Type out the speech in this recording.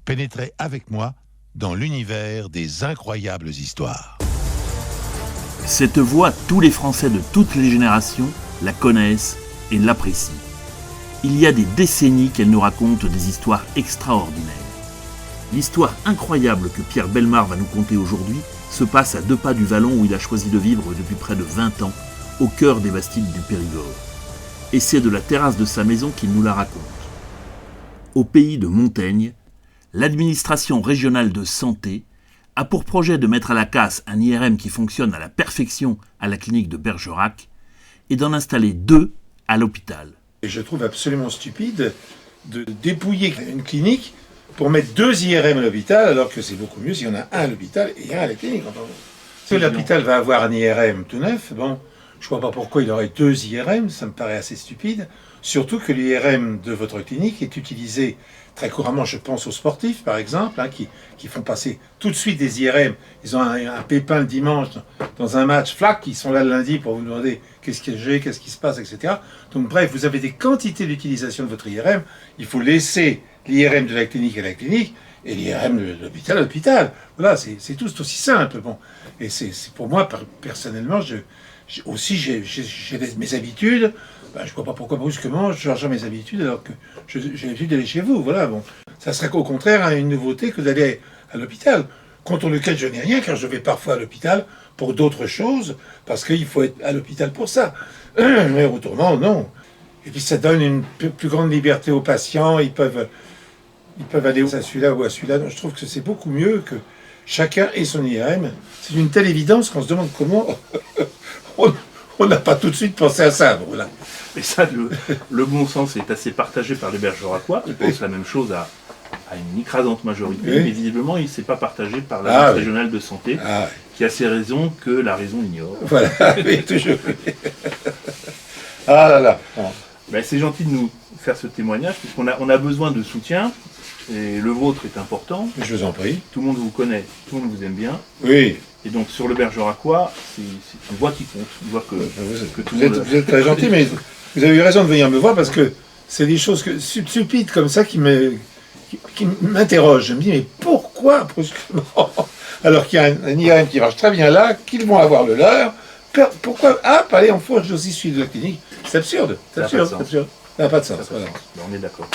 Pénétrez avec moi dans l'univers des incroyables histoires. Cette voix, tous les Français de toutes les générations la connaissent et l'apprécient. Il y a des décennies qu'elle nous raconte des histoires extraordinaires. L'histoire incroyable que Pierre Bellemare va nous conter aujourd'hui se passe à 2 pas du Vallon où il a choisi de vivre depuis près de 20 ans, au cœur des Bastides du Périgord. Et c'est de la terrasse de sa maison qu'il nous la raconte. Au pays de Montaigne, l'administration régionale de santé a pour projet de mettre à la casse un IRM qui fonctionne à la perfection à la clinique de Bergerac et d'en installer 2 à l'hôpital. Et je trouve absolument stupide de dépouiller une clinique pour mettre 2 IRM à l'hôpital, alors que c'est beaucoup mieux s'il y en a un à l'hôpital et un à la clinique. Enfin, si l'hôpital va avoir un IRM tout neuf, bon, je ne vois pas pourquoi il aurait 2 IRM, ça me paraît assez stupide. Surtout que l'IRM de votre clinique est utilisé très couramment, je pense aux sportifs par exemple, qui font passer tout de suite des IRM. Ils ont un pépin le dimanche dans un match, flac, ils sont là le lundi pour vous demander qu'est-ce que j'ai, qu'est-ce qui se passe, etc. Donc bref, vous avez des quantités d'utilisation de votre IRM, il faut laisser l'IRM de la clinique à la clinique, et l'IRM de l'hôpital à l'hôpital. Voilà, c'est tout, c'est aussi simple. Bon. Et c'est pour moi, personnellement, j'ai mes habitudes. Ben, je ne vois pas pourquoi brusquement je change mes habitudes alors que j'ai l'habitude d'aller chez vous. Voilà, bon. Ça serait au contraire une nouveauté que d'aller à l'hôpital, contre lequel je n'ai rien, car je vais parfois à l'hôpital pour d'autres choses, parce qu'il faut être à l'hôpital pour ça. Mais autrement, non. Et puis ça donne une plus grande liberté aux patients, ils peuvent aller à celui-là ou à celui-là. Donc, je trouve que c'est beaucoup mieux que chacun ait son IRM. C'est une telle évidence qu'on se demande comment on n'a pas tout de suite pensé à ça. Bon, voilà. Et ça, le bon sens est assez partagé par les Bergeracois. Ils pensent la même chose à une écrasante majorité, mais visiblement, il ne s'est pas partagé par l'Agence régionale de santé, qui a ses raisons que la raison ignore. Voilà, oui, toujours. Ah là là. Ben, c'est gentil de nous faire ce témoignage, puisqu'on a besoin de soutien, et le vôtre est important. Je vous en prie. Tout le monde vous connaît, tout le monde vous aime bien. Oui. Et donc sur le Bergeracois, c'est une voix qui compte. Une voix que vous êtes très gentil, mais vous avez eu raison de venir me voir, parce que c'est des choses stupides comme ça qui m'interrogent. Je me dis, mais pourquoi brusquement, alors qu'il y a un IRM qui marche très bien là, qu'ils vont avoir le leur, pourquoi allez, on faut je aussi suis de la clinique. C'est absurde, c'est absurde. Ça n'a pas de sens. Voilà. On est d'accord.